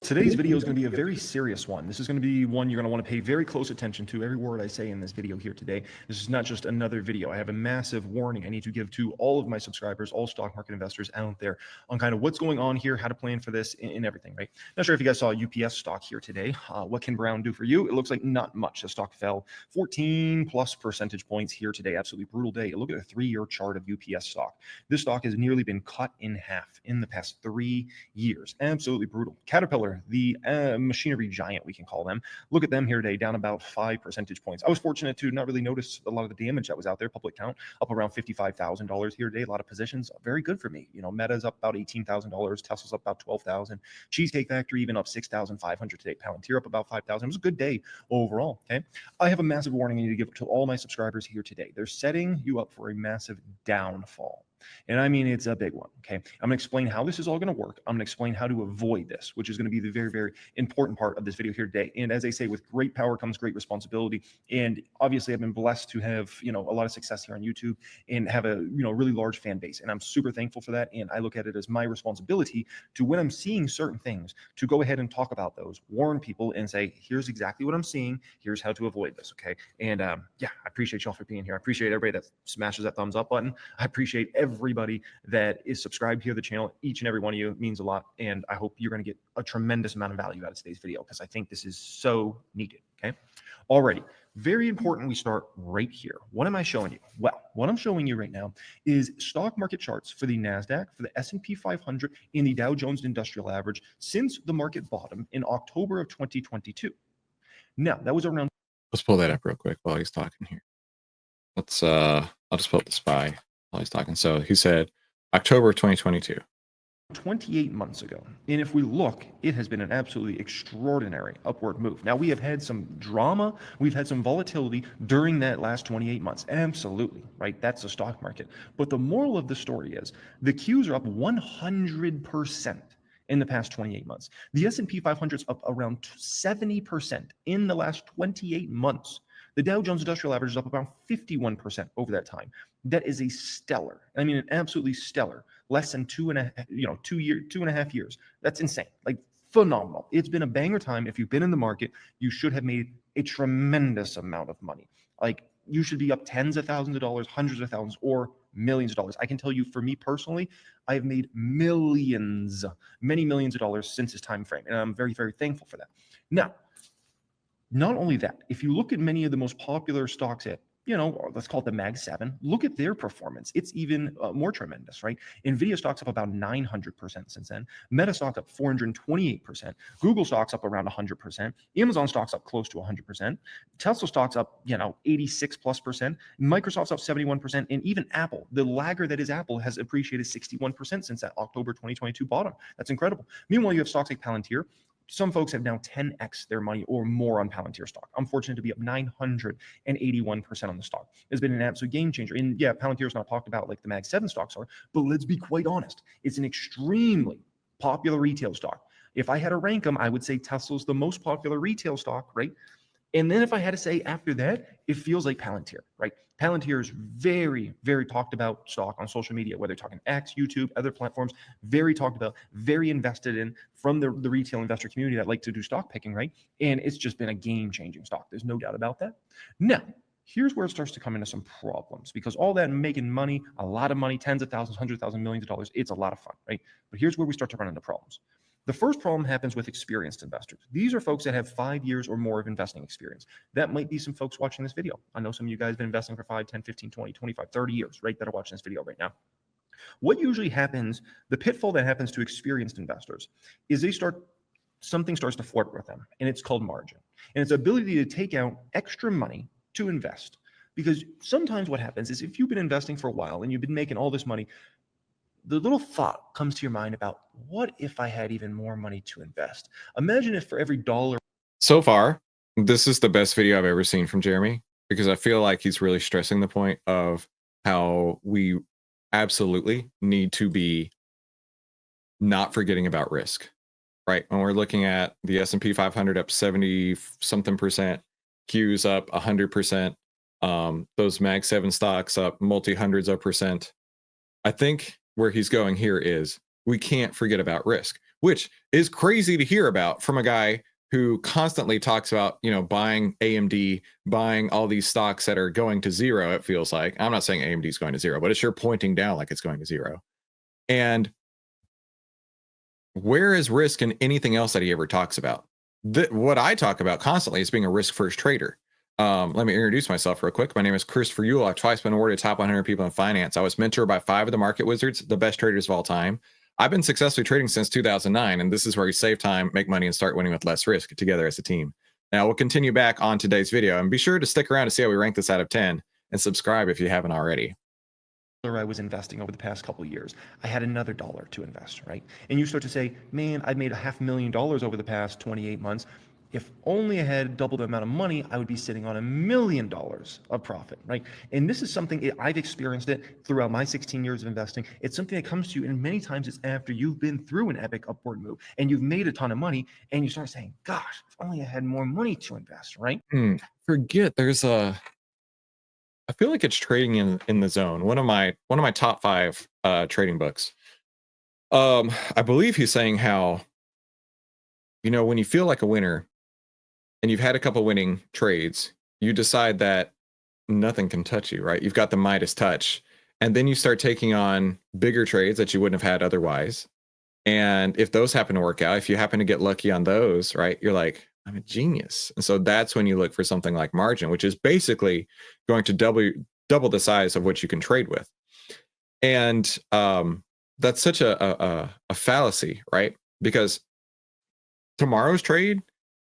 Today's video is going to be a very serious one. This is going to be one you're going to want to pay very close attention to. Every word I say in this video here today. This is not just another video. I have a massive warning I need to give to all of my subscribers, all stock market investors out there on kind of what's going on here, how to plan for this and everything, right? Not sure if you guys saw UPS stock here today. What can Brown do for you? It looks like not much. The stock fell 14 plus percentage points here today. Absolutely brutal day. Look at a 3-year chart of UPS stock. This stock has nearly been cut in half in the past 3 years. Absolutely brutal. Caterpillar, the machinery giant, we can call them. Look at them here today, down about 5 percentage points. I was fortunate to not really notice a lot of the damage that was out there. Public count up around $55,000 here today. A lot of positions, very good for me. You know, Meta's up about $18,000. Tesla's up about $12,000. Cheesecake Factory even up $6,500 today. Palantir up about $5,000. It was a good day overall. Okay, I have a massive warning I need to give to all my subscribers here today. They're setting you up for a massive downfall. And I mean, it's a big one. Okay. I'm going to explain how this is all going to work. I'm going to explain how to avoid this, which is going to be the very, very important part of this video here today. And as I say, with great power comes great responsibility. And obviously I've been blessed to have, a lot of success here on YouTube and have a, really large fan base. And I'm super thankful for that. And I look at it as my responsibility to, when I'm seeing certain things, to go ahead and talk about those, warn people and say, here's exactly what I'm seeing. Here's how to avoid this. Okay. And yeah, I appreciate y'all for being here. I appreciate everybody that smashes that thumbs up button. I appreciate everybody that is subscribed here to the channel. Each and every one of you means a lot, and I hope you're going to get a tremendous amount of value out of today's video because I think this is so needed. Okay, alrighty, very important we start right here. What am I showing you? Well, what I'm showing you right now is stock market charts for the Nasdaq, for the S&P 500, and the Dow Jones Industrial Average since the market bottom in October of 2022. Now, that was around. Let's pull that up real quick while he's talking here. Let's I'll just pull up the SPY while he's talking. So he said October 2022. 28 months ago. And if we look, it has been an absolutely extraordinary upward move. Now, we have had some drama. We've had some volatility during that last 28 months. Absolutely, right? That's the stock market. But the moral of the story is the Qs are up 100% in the past 28 months. The S&P 500 is up around 70% in the last 28 months. The Dow Jones Industrial Average is up around 51% over that time. That is a stellar, I mean, an absolutely stellar, less than 2.5 years. That's insane, like phenomenal. It's been a banger time. If you've been in the market, you should have made a tremendous amount of money. Like you should be up tens of thousands of dollars, hundreds of thousands, or millions of dollars. I can tell you for me personally, I have made millions, many millions of dollars since this time frame. And I'm very, very thankful for that. Now, not only that, if you look at many of the most popular stocks at, let's call it the Mag 7, look at their performance. It's even more tremendous, right? Nvidia stock's up about 900% since then. Meta stock's up 428%. Google stock's up around 100%. Amazon stock's up close to 100%. Tesla stock's up, 86 plus percent. Microsoft's up 71%. And even Apple, the lagger that is Apple, has appreciated 61% since that October 2022 bottom. That's incredible. Meanwhile, you have stocks like Palantir. Some folks have now 10x their money or more on Palantir stock. I'm fortunate to be up 981% on the stock. It's been an absolute game changer. And yeah, Palantir is not talked about like the Mag 7 stocks are, but let's be quite honest. It's an extremely popular retail stock. If I had to rank them, I would say Tesla's the most popular retail stock, right? And then if I had to say after that, it feels like Palantir, right? Palantir is very, very talked about stock on social media, whether talking X, YouTube, other platforms, very talked about, very invested in from the retail investor community that like to do stock picking, right? And it's just been a game-changing stock. There's no doubt about that. Now, here's where it starts to come into some problems because all that making money, a lot of money, tens of thousands, 100,000, millions of dollars, it's a lot of fun, right? But here's where we start to run into problems. The first problem happens with experienced investors. These are folks that have 5 years or more of investing experience. That might be some folks watching this video. I know some of you guys have been investing for 5, 10, 15, 20, 25, 30 years, right, that are watching this video right now. What usually happens, the pitfall that happens to experienced investors is something starts to flirt with them, and it's called margin. And it's ability to take out extra money to invest. Because sometimes what happens is if you've been investing for a while and you've been making all this money, the little thought comes to your mind about what if I had even more money to invest? Imagine if for every dollar. So far, this is the best video I've ever seen from Jeremy because I feel like he's really stressing the point of how we absolutely need to be not forgetting about risk, right? When we're looking at the S&P 500 up 70 something percent, Q's up 100%, those Mag 7 stocks up multi-hundreds of percent. I think where he's going here is we can't forget about risk. which is crazy to hear about from a guy who constantly talks about, buying AMD, buying all these stocks that are going to zero. It feels like, I'm not saying AMD is going to zero, but it's sure pointing down like it's going to zero. And where is risk in anything else that he ever talks about? What I talk about constantly is being a risk first trader. Let me introduce myself real quick. My name is Christopher Yule. I've twice been awarded top 100 people in finance. I was mentored by 5 of the market wizards, the best traders of all time. I've been successfully trading since 2009, and this is where we save time, make money, and start winning with less risk together as a team. Now, we'll continue back on today's video, and be sure to stick around to see how we rank this out of 10, and subscribe if you haven't already. I was investing over the past couple of years, I had another dollar to invest, right? And you start to say, man, I've made $500,000 over the past 28 months. If only I had double the amount of money, I would be sitting on $1 million of profit, right? And this is something I've experienced it throughout my 16 years of investing. It's something that comes to you, and many times it's after you've been through an epic upward move and you've made a ton of money, and you start saying, gosh, if only I had more money to invest, right? Forget there's I feel like it's Trading in the Zone, one of my top 5 trading books. I believe he's saying how, when you feel like a winner and you've had a couple winning trades, you decide that nothing can touch you, right? You've got the Midas touch, and then you start taking on bigger trades that you wouldn't have had otherwise. And if those happen to work out, if you happen to get lucky on those, right, you're like, I'm a genius. And so that's when you look for something like margin, which is basically going to double the size of what you can trade with. And that's such a fallacy, right? Because tomorrow's trade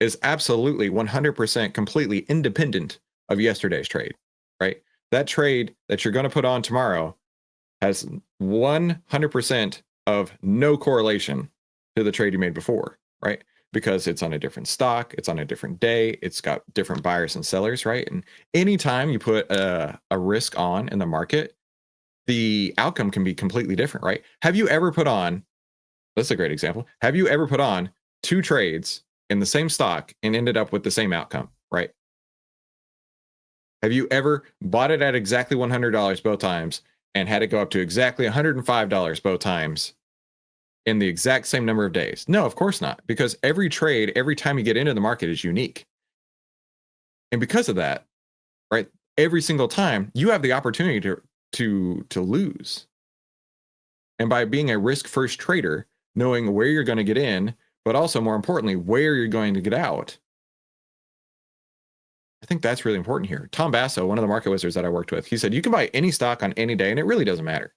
is absolutely 100% completely independent of yesterday's trade, right? That trade that you're going to put on tomorrow has 100% of no correlation to the trade you made before, right? Because it's on a different stock, it's on a different day, it's got different buyers and sellers, right? And anytime you put a risk on in the market, the outcome can be completely different, right? Have you ever put on, that's a great example, have you ever put on 2 trades in the same stock and ended up with the same outcome, right? Have you ever bought it at exactly $100 both times and had it go up to exactly $105 both times in the exact same number of days? No, of course not, because every trade, every time you get into the market is unique. And because of that, right, every single time you have the opportunity to lose. And by being a risk first trader, knowing where you're going to get in, but also more importantly, where you're going to get out, I think that's really important here. Tom Basso, one of the market wizards that I worked with, he said, you can buy any stock on any day and it really doesn't matter.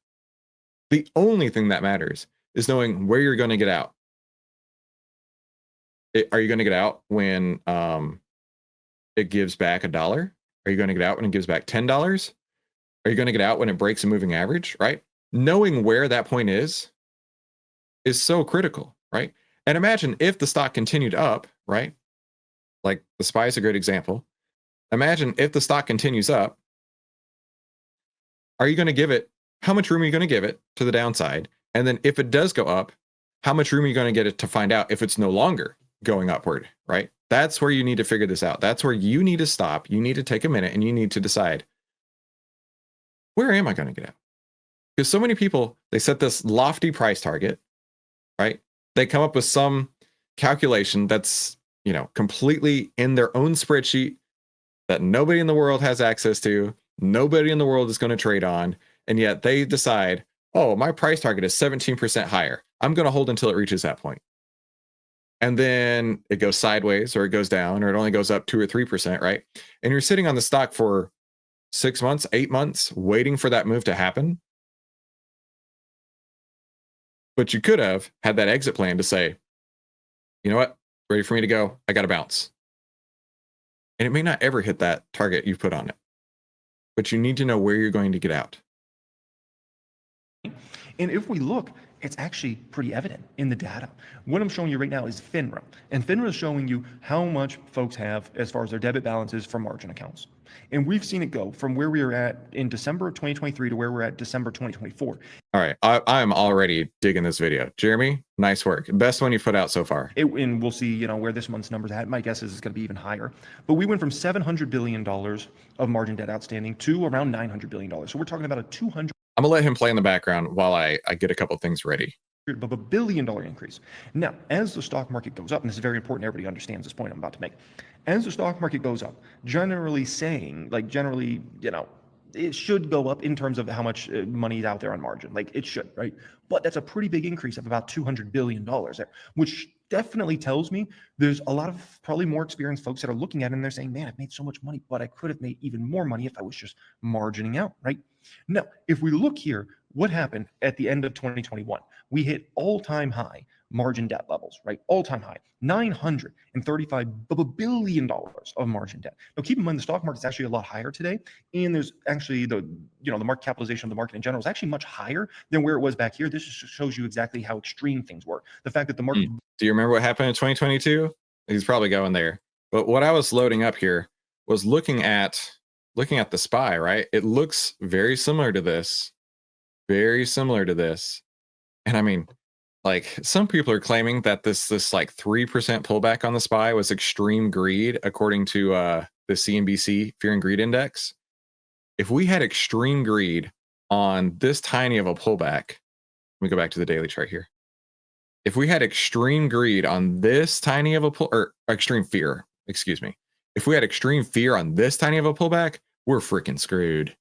The only thing that matters is knowing where you're going to get out. Are you going to get out when it gives back $1? Are you going to get out when it gives back $10? Are you going to get out when it breaks a moving average, right? Knowing where that point is so critical, right? And imagine if the stock continued up, right? Like the SPY is a great example. Imagine if the stock continues up, are you going to give it, how much room are you going to give it to the downside? And then if it does go up, how much room are you going to get it to find out if it's no longer going upward, right? That's where you need to figure this out. That's where you need to stop. You need to take a minute and you need to decide, where am I going to get out? Because so many people, they set this lofty price target, right? They come up with some calculation that's, completely in their own spreadsheet that nobody in the world has access to, nobody in the world is going to trade on, and yet they decide, oh, my price target is 17% higher. I'm going to hold until it reaches that point. And then it goes sideways or it goes down or it only goes up 2 or 3%, right? And you're sitting on the stock for 6 months, 8 months, waiting for that move to happen. But you could have had that exit plan to say, you know what, ready for me to go, I got to bounce. And it may not ever hit that target you put on it, but you need to know where you're going to get out. And if we look, it's actually pretty evident in the data. What I'm showing you right now is FINRA. And FINRA is showing you how much folks have as far as their debit balances from margin accounts. And we've seen it go from where we were at in December of 2023 to where we're at December 2024. All right. I'm already digging this video. Jeremy, nice work. Best one you've put out so far. And we'll see, where this month's numbers at. My guess is it's going to be even higher. But we went from $700 billion of margin debt outstanding to around $900 billion. So we're talking about a 200. I'm going to let him play in the background while I get a couple things ready. of $1 billion increase. Now, as the stock market goes up, and this is very important, everybody understands this point I'm about to make. As the stock market goes up, generally, it should go up in terms of how much money is out there on margin. Like it should, right? But that's a pretty big increase of about $200 billion there, which definitely tells me there's a lot of probably more experienced folks that are looking at it and they're saying, man, I've made so much money, but I could have made even more money if I was just margining out, right? Now, if we look here, what happened at the end of 2021? We hit all-time high margin debt levels, right? All-time high, $935 billion of margin debt. Now, keep in mind the stock market is actually a lot higher today, and there's actually the market capitalization of the market in general is actually much higher than where it was back here. This just shows you exactly how extreme things were. The fact that the market. Do you remember what happened in 2022? He's probably going there. But what I was loading up here was looking at the SPY, right? It looks very similar to this. Very similar to this. And I mean, like some people are claiming that this like 3% pullback on the SPY was extreme greed, according to the CNBC Fear and Greed Index. If we had extreme greed on this tiny of a pullback, let me go back to the daily chart here. If we had extreme greed on this tiny of a or extreme fear, excuse me. If we had extreme fear on this tiny of a pullback, we're freaking screwed.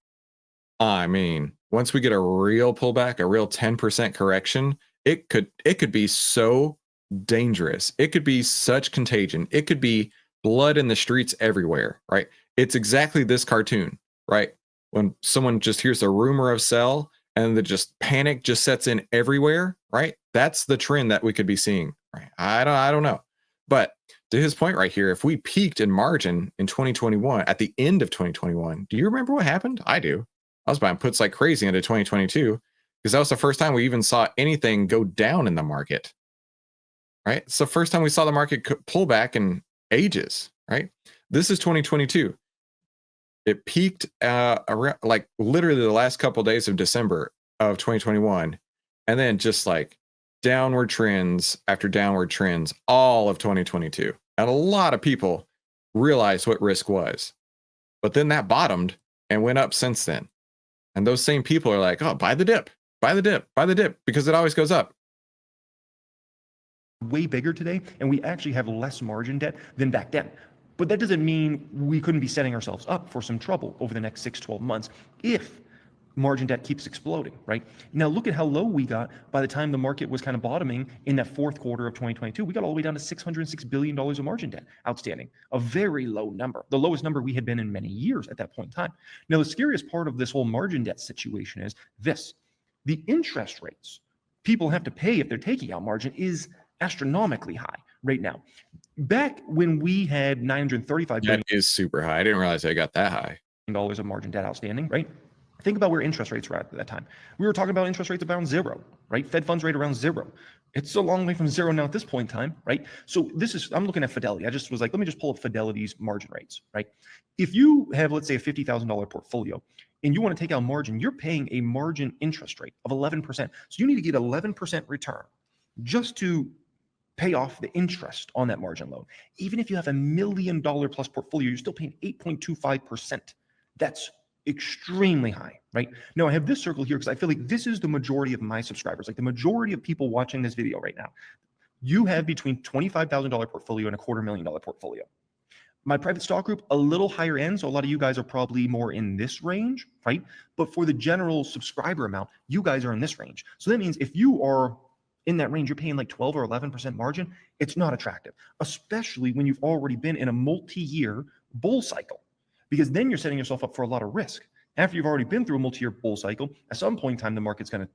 I mean, once we get a real pullback, a real 10% correction, it could be so dangerous. It could be such contagion. It could be blood in the streets everywhere, right? It's exactly this cartoon, right? When someone just hears a rumor of sell and the just panic just sets in everywhere, right? That's the trend that we could be seeing, right? I don't know. But to his point right here, if we peaked in margin in 2021, at the end of 2021, do you remember what happened? I do. I was buying puts like crazy into 2022 because that was the first time we even saw anything go down in the market, right? It's the first time we saw the market pull back in ages, right? This is 2022. It peaked around like literally the last couple of days of December of 2021, and then just like downward trends after downward trends all of 2022. And a lot of people realized what risk was, but then that bottomed and went up since then. And those same people are like, oh, buy the dip, buy the dip, buy the dip, because it always goes up. Way bigger today, and we actually have less margin debt than back then. But that doesn't mean we couldn't be setting ourselves up for some trouble over the next 6-12 months if margin debt keeps exploding, right? Now look at how low we got by the time the market was kind of bottoming in that fourth quarter of 2022. We got all the way down to $606 billion of margin debt outstanding, a very low number, the lowest number we had been in many years at that point in time. Now the scariest part of this whole margin debt situation is this: the interest rates people have to pay if they're taking out margin is astronomically high right now. Back when we had $935 billion, that is super high. I didn't realize I got that high. Of margin debt outstanding, right? Think about where interest rates were at that time. We were talking about interest rates around zero, right? Fed funds rate around zero. It's a long way from zero now at this point in time, right? So I'm looking at Fidelity. I just was like, let me just pull up Fidelity's margin rates, right? If you have, let's say, a $50,000 portfolio and you want to take out margin, you're paying a margin interest rate of 11%. So you need to get 11% return just to pay off the interest on that margin loan. Even if you have $1 million plus portfolio, you're still paying 8.25%. That's extremely high, right? Now I have this circle here because I feel like this is the majority of my subscribers, like the majority of people watching this video right now. You have between $25,000 portfolio and a $250,000 portfolio. My private stock group, a little higher end, so a lot of you guys are probably more in this range, right? But for the general subscriber amount, you guys are in this range. So that means if you are in that range, you're paying like 12 or 11% margin. It's not attractive, especially when you've already been in a multi-year bull cycle, because then you're setting yourself up for a lot of risk. After you've already been through a multi-year bull cycle, at some point in time, the market's going to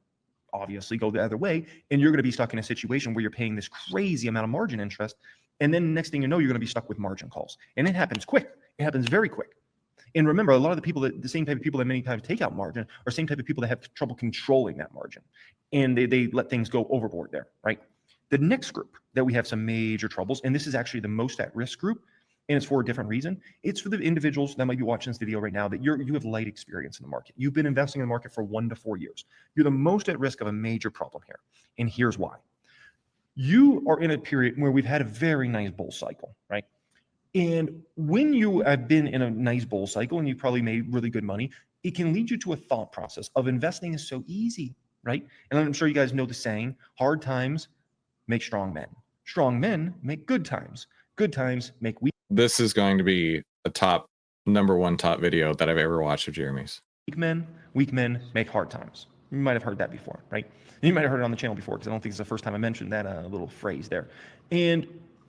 obviously go the other way, and you're going to be stuck in a situation where you're paying this crazy amount of margin interest. And then next thing you know, you're going to be stuck with margin calls. And it happens quick. It happens very quick. And remember, a lot of the people the same type of people that many times take out margin are same type of people that have trouble controlling that margin. And they let things go overboard there, right? The next group that we have some major troubles, and this is actually the most at risk group, and it's for a different reason. It's for the individuals that might be watching this video right now that you have light experience in the market. You've been investing in the market for 1 to 4 years. You're the most at risk of a major problem here. And here's why. You are in a period where we've had a very nice bull cycle, right? And when you have been in a nice bull cycle and you probably made really good money, it can lead you to a thought process of investing is so easy. right? And I'm sure you guys know the saying, hard times make strong men make good times make weak This is going to be a #1 top video that I've ever watched of Jeremy's. weak men make hard times. You might have heard that before, right? You might have heard it on the channel before, because I don't think it's the first time I mentioned that little phrase there. And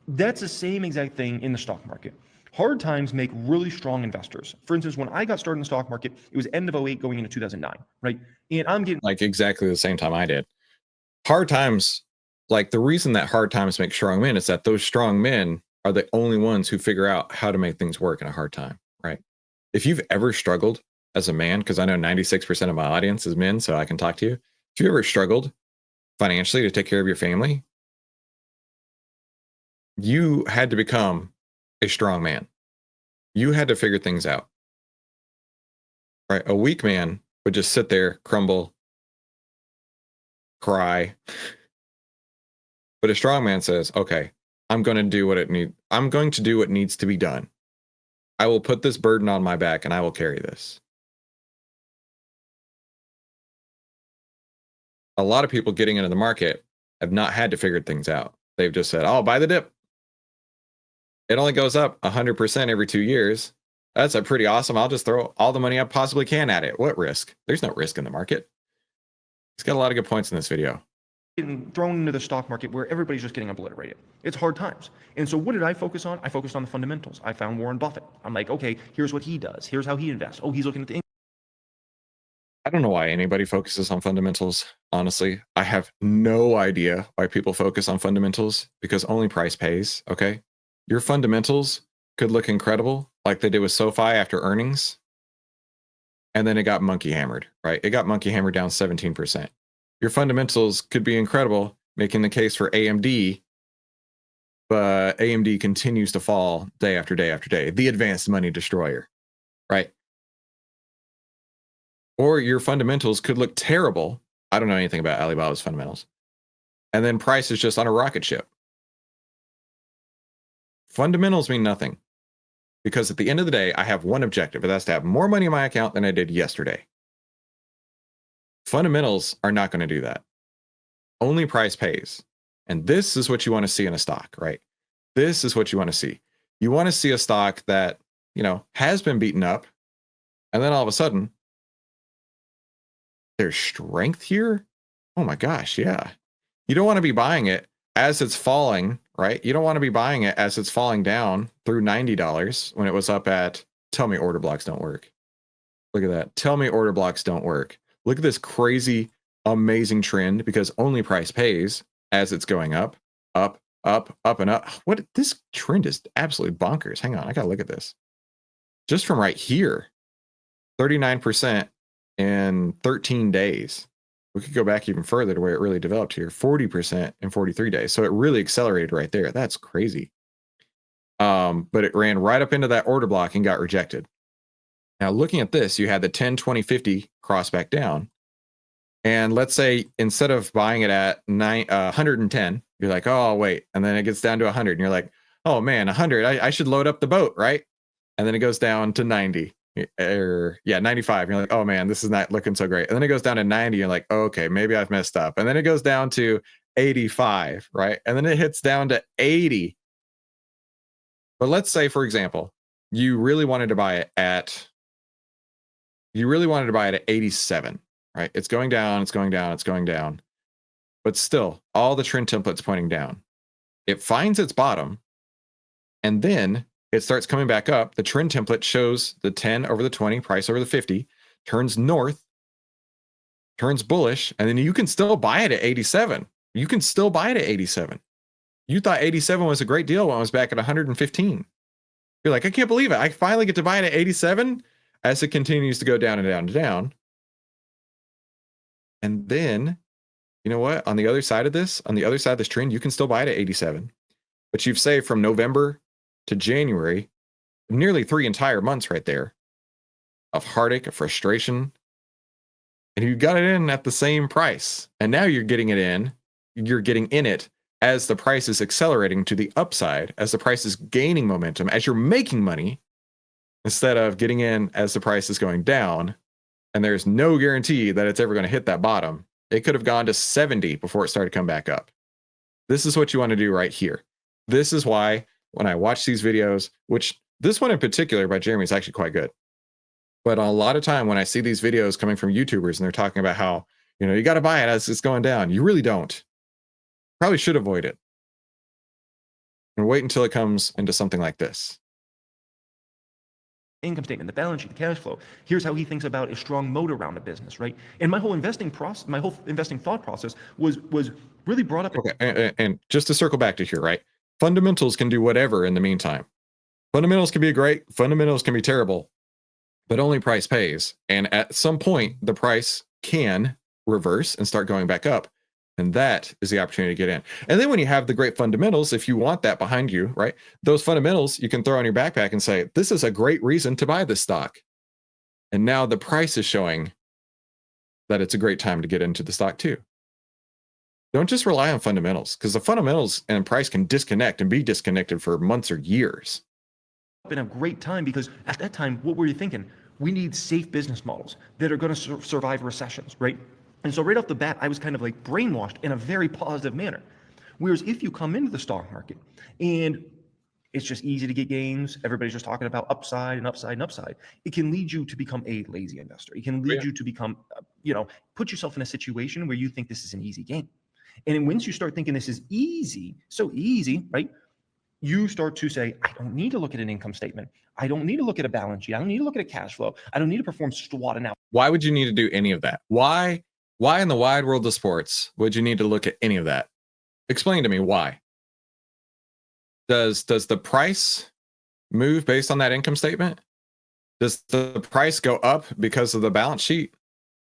that's the same exact thing in the stock market. Hard times make really strong investors. For instance, when I got started in the stock market, it was end of 08 going into 2009, right? And I'm getting like exactly the same time I did. Hard times, like the reason that hard times make strong men is that those strong men are the only ones who figure out how to make things work in a hard time, right? If you've ever struggled as a man, because I know 96% of my audience is men, so I can talk to you. If you ever struggled financially to take care of your family, you had to become a strong man. You had to figure things out, right? A weak man would just sit there, crumble, cry. But a strong man says, okay, I'm going to do what I'm going to do what needs to be done. I will put this burden on my back and I will carry this. A lot of people getting into the market have not had to figure things out. They've just said, oh, buy the dip. It only goes up 100% every 2 years. That's a pretty awesome. I'll just throw all the money I possibly can at it. What risk? There's no risk in the market. He's got a lot of good points in this video. getting thrown into the stock market where everybody's just getting obliterated. It's hard times. And so what did I focus on? I focused on the fundamentals. I found Warren Buffett. I'm like, okay, here's what he does. Here's how he invests. Oh, he's looking at the I don't know why anybody focuses on fundamentals, honestly. I have no idea why people focus on fundamentals, because only price pays, okay? Your fundamentals could look incredible, like they did with SoFi after earnings, and then it got monkey hammered, right? It got monkey hammered down 17%. Your fundamentals could be incredible, making the case for AMD, but AMD continues to fall day after day after day. The advanced money destroyer, right? Or your fundamentals could look terrible. I don't know anything about Alibaba's fundamentals. And then price is just on a rocket ship. Fundamentals mean nothing, because at the end of the day, I have one objective, and that's to have more money in my account than I did yesterday. Fundamentals are not going to do that. Only price pays. And this is what you want to see in a stock, right? This is what you want to see. You want to see a stock that, you know, has been beaten up, and then all of a sudden, there's strength here. Oh my gosh, yeah. You don't want to be buying it as it's falling, right? You don't want to be buying it as it's falling down through $90 when it was up at, tell me order blocks don't work. Look at that. Tell me order blocks don't work. Look at this crazy, amazing trend, because only price pays as it's going up, up, up, up, and up. What? This trend is absolutely bonkers. Hang on, I gotta look at this. Just from right here, 39% in 13 days. We could go back even further to where it really developed here, 40% in 43 days. So it really accelerated right there. That's crazy. But it ran right up into that order block and got rejected. Now, looking at this, you had the 10, 20, 50 cross back down. And let's say instead of buying it at 110, you're like, oh, wait. And then it gets down to 100. And you're like, oh, man, 100. I should load up the boat, right? And then it goes down to 90. Or 95. You're like, oh man, this is not looking so great. And then it goes down to 90. You're like, oh, okay, maybe I've messed up. And then it goes down to 85, right? And then it hits down to 80. But let's say, for example, you really wanted to buy it at 87, right? It's going down, it's going down, it's going down. But still, all the trend templates pointing down. It finds its bottom, and then it starts coming back up. The trend template shows the 10 over the 20, price over the 50, turns north, turns bullish, and then you can still buy it at 87. You can still buy it at 87. You thought 87 was a great deal when it was back at 115. You're like, I can't believe it. I finally get to buy it at 87 as it continues to go down and down and down. And then, you know what? On the other side of this trend, you can still buy it at 87. But you've saved from November to January, nearly 3 entire months right there of heartache, of frustration. And you got it in at the same price. And now you're getting in it as the price is accelerating to the upside, as the price is gaining momentum, as you're making money, instead of getting in as the price is going down. And there's no guarantee that it's ever going to hit that bottom. It could have gone to 70 before it started to come back up. This is what you want to do right here. This is why when I watch these videos, which this one in particular by Jeremy is actually quite good. But a lot of time when I see these videos coming from YouTubers and they're talking about how, you got to buy it as it's going down. You really don't. Probably should avoid it. And wait until it comes into something like this. Income statement, the balance sheet, the cash flow. Here's how he thinks about a strong moat around a business, right? And my whole investing thought process was really brought up. Okay, and just to circle back to here, right? Fundamentals can do whatever in the meantime. Fundamentals can be great, fundamentals can be terrible, but only price pays. And at some point, the price can reverse and start going back up. And that is the opportunity to get in. And then when you have the great fundamentals, if you want that behind you, right? Those fundamentals you can throw in your backpack and say, this is a great reason to buy this stock. And now the price is showing that it's a great time to get into the stock too. Don't just rely on fundamentals, because the fundamentals and price can disconnect and be disconnected for months or years. In a great time, because at that time, what were you thinking? We need safe business models that are going to survive recessions, right? And so right off the bat, I was kind of like brainwashed in a very positive manner. Whereas if you come into the stock market and it's just easy to get gains, everybody's just talking about upside and upside and upside, it can lead you to become a lazy investor. It can lead you to become, put yourself in a situation where you think this is an easy game. And once you start thinking this is easy, so easy, right? You start to say, I don't need to look at an income statement. I don't need to look at a balance sheet. I don't need to look at a cash flow. I don't need to perform SWOT analysis. Why would you need to do any of that? Why in the wide world of sports would you need to look at any of that? Explain to me why. Does the price move based on that income statement? Does the price go up because of the balance sheet?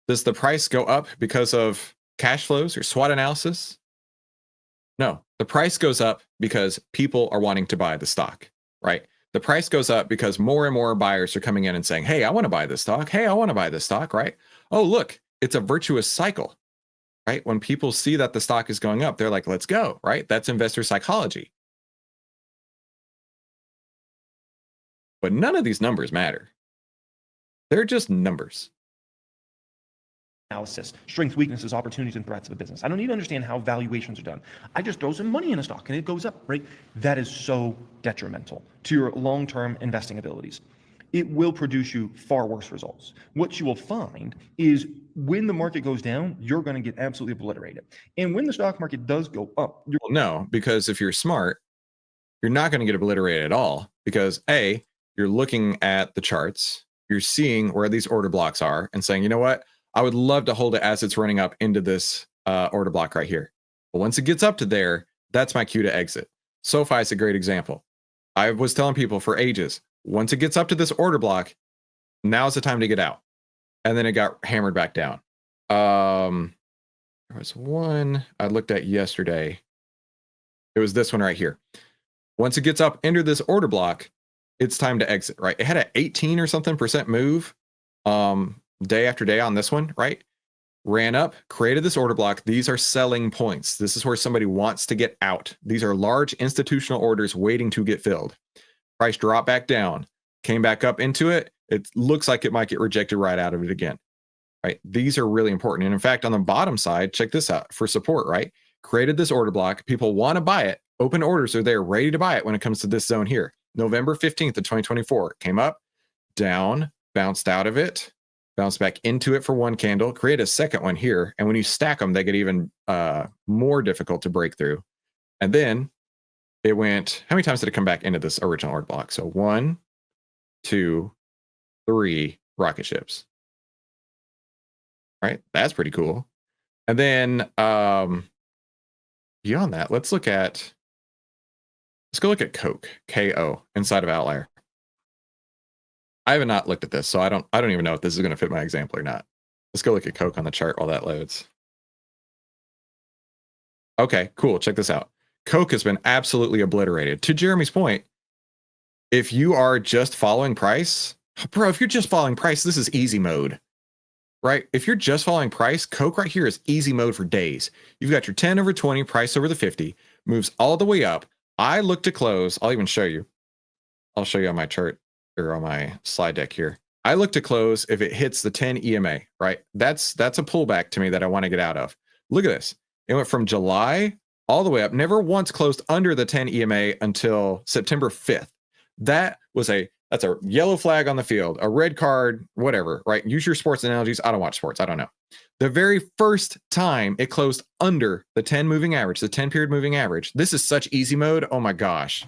Does the price go up because of cash flows or SWOT analysis? No, the price goes up because people are wanting to buy the stock, right? The price goes up because more and more buyers are coming in and saying, hey, I want to buy this stock. Hey, I want to buy this stock, right? Oh, look, it's a virtuous cycle, right? When people see that the stock is going up, they're like, let's go, right? That's investor psychology. But none of these numbers matter. They're just numbers. Analysis, strengths, weaknesses, opportunities, and threats of a business. I don't need to understand how valuations are done. I just throw some money in a stock and it goes up, right? That is so detrimental to your long-term investing abilities. It will produce you far worse results. What you will find is when the market goes down, you're going to get absolutely obliterated. And when the stock market does go up, well, no, because if you're smart, you're not going to get obliterated at all, because A, you're looking at the charts, you're seeing where these order blocks are and saying, you know what? I would love to hold it as it's running up into this order block right here. But once it gets up to there, that's my cue to exit. SoFi is a great example. I was telling people for ages, once it gets up to this order block, now's the time to get out. And then it got hammered back down. There was one I looked at yesterday. It was this one right here. Once it gets up into this order block, it's time to exit, right? It had an 18 or something % move day after day on this one, right? Ran up, created this order block. These are selling points. This is where somebody wants to get out. These are large institutional orders waiting to get filled. Price dropped back down, came back up into it. It looks like it might get rejected right out of it again, right? These are really important. And in fact, on the bottom side, check this out for support, right? Created this order block. People want to buy it. Open orders are there ready to buy it when it comes to this zone here. November 15th of 2024, came up, down, bounced out of it, bounced back into it for one candle, create a second one here. And when you stack them, they get even more difficult to break through. And then it went, how many times did it come back into this original order block? So 1, 2, 3 rocket ships. Right? That's pretty cool. And then beyond that, let's go look at Coke, KO, inside of Outlier. I have not looked at this, so I don't even know if this is going to fit my example or not. Let's go look at Coke on the chart while that loads. Okay, cool. Check this out. Coke has been absolutely obliterated. To Jeremy's point, if you are just following price, bro, if you're just following price, this is easy mode, right? If you're just following price, Coke right here is easy mode for days. You've got your 10 over 20, price over the 50, moves all the way up. I look to close. I'll even show you. I'll show you on my chart or on my slide deck here. I look to close if it hits the 10 EMA, right? That's a pullback to me that I want to get out of. Look at this. It went from July all the way up, never once closed under the 10 EMA until September 5th. That's a yellow flag on the field, a red card, whatever, right? Use your sports analogies. I don't watch sports. I don't know. The very first time it closed under the 10 moving average, the 10 period moving average. This is such easy mode. Oh my gosh.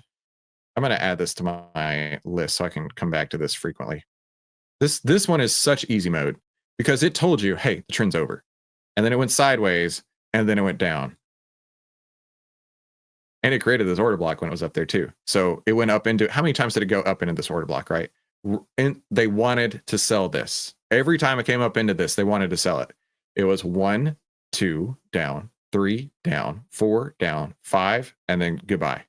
I'm going to add this to my list so I can come back to this frequently. This one is such easy mode because it told you, hey, the trend's over. And then it went sideways and then it went down. And it created this order block when it was up there too. So it went up into, how many times did it go up into this order block, right? And they wanted to sell this. Every time it came up into this, they wanted to sell it. It was 1, 2, down, 3, down, 4, down, 5, and then goodbye.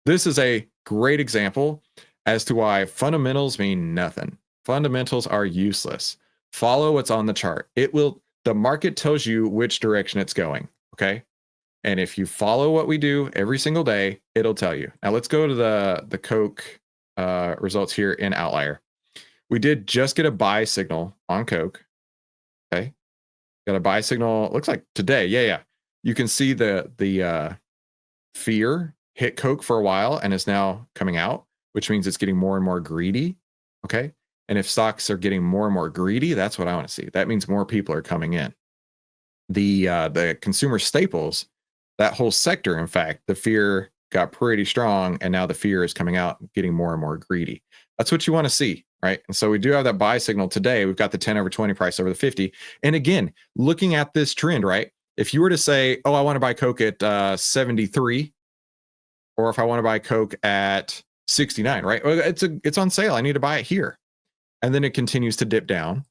This is a great example as to why fundamentals mean nothing. Fundamentals are useless. Follow what's on the chart. The market tells you which direction it's going, okay? And if you follow what we do every single day, it'll tell you. Now let's go to the Coke results here in Outlier. We did just get a buy signal on Coke, okay? Got a buy signal, looks like today, yeah. You can see the fear hit Coke for a while and is now coming out, which means it's getting more and more greedy, okay? And if stocks are getting more and more greedy, that's what I want to see. That means more people are coming in. The consumer staples, that whole sector, in fact, the fear got pretty strong, and now the fear is coming out, getting more and more greedy. That's what you want to see, right? And so we do have that buy signal today. We've got the 10 over 20 price over the 50. And again, looking at this trend, right? If you were to say, oh, I want to buy Coke at 73, or if I want to buy Coke at 69, right? Well, it's on sale. I need to buy it here. And then it continues to dip down.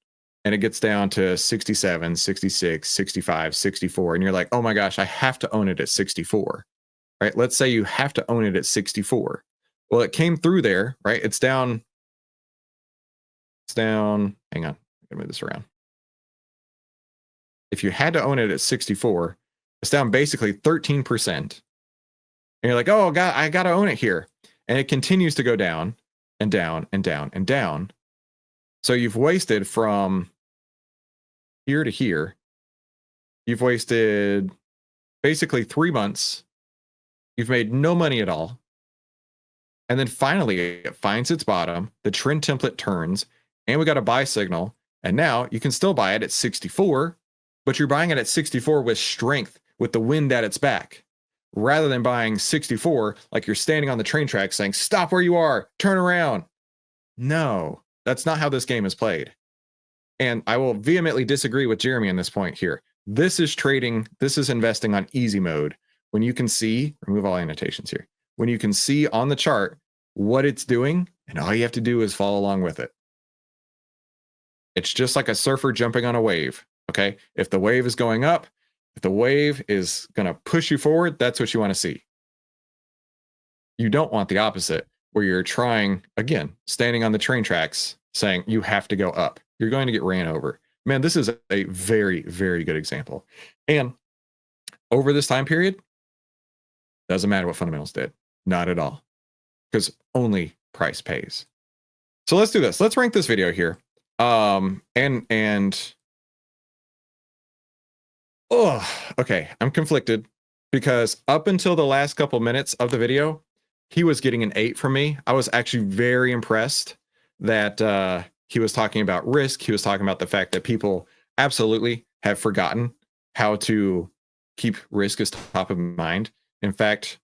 And it gets down to 67, 66, 65, 64. And you're like, oh my gosh, I have to own it at 64, right? Let's say you have to own it at 64. Well, it came through there, right? It's down. Hang on, I'm gonna move this around. If you had to own it at 64, it's down basically 13%. And you're like, oh God, I got to own it here. And it continues to go down and down and down and down. So you've wasted from here to here. You've wasted basically 3 months. You've made no money at all. And then finally it finds its bottom. The trend template turns and we got a buy signal. And now you can still buy it at 64, but you're buying it at 64 with strength, with the wind at its back, rather than buying 64 like you're standing on the train track saying, stop where you are, turn around. No. That's not how this game is played. And I will vehemently disagree with Jeremy on this point here. This is trading, this is investing on easy mode. When you can see, remove all annotations here. When you can see on the chart what it's doing, and all you have to do is follow along with it. It's just like a surfer jumping on a wave, okay? If the wave is going up, if the wave is going to push you forward, that's what you want to see. You don't want the opposite, where you're trying, again, standing on the train tracks saying you have to go up. You're going to get ran over. Man, this is a very, very good example. And over this time period, doesn't matter what fundamentals did. Not at all. Because only price pays. So let's do this. Let's rank this video here. Okay, I'm conflicted because up until the last couple minutes of the video, he was getting an 8 from me. I was actually very impressed that he was talking about risk. He was talking about the fact that people absolutely have forgotten how to keep risk as top of mind. In fact,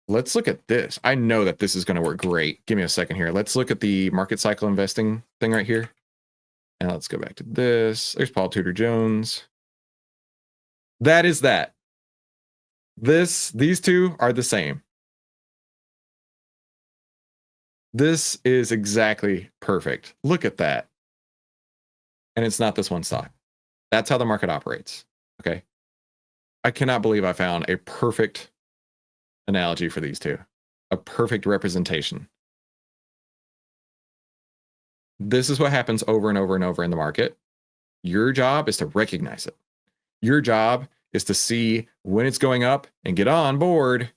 let's look at this. I know that this is going to work great. Give me a second here. Let's look at the market cycle investing thing right here. And let's go back to this. There's Paul Tudor Jones. That is that. These two are the same. This is exactly perfect. Look at that. And it's not this one stock. That's how the market operates. Okay. I cannot believe I found a perfect analogy for these two, a perfect representation. This is what happens over and over and over in the market. Your job is to recognize it. Your job is to see when it's going up and get on board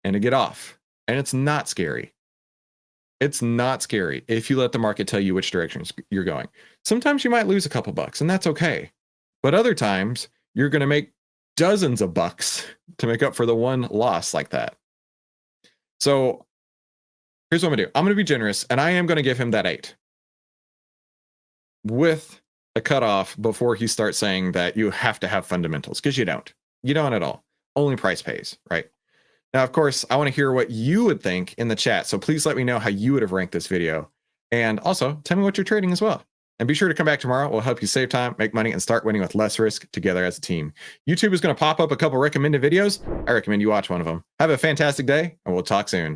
and to get off. And it's not scary. It's not scary if you let the market tell you which direction you're going. Sometimes you might lose a couple bucks, and that's okay. But other times, you're going to make dozens of bucks to make up for the one loss like that. So here's what I'm going to do. I'm going to be generous, and I am going to give him that 8 with a cutoff before he starts saying that you have to have fundamentals, because you don't. You don't at all. Only price pays, right? Now, of course, I want to hear what you would think in the chat. So please let me know how you would have ranked this video. And also tell me what you're trading as well. And be sure to come back tomorrow. We'll help you save time, make money, and start winning with less risk together as a team. YouTube is going to pop up a couple recommended videos. I recommend you watch one of them. Have a fantastic day, and we'll talk soon.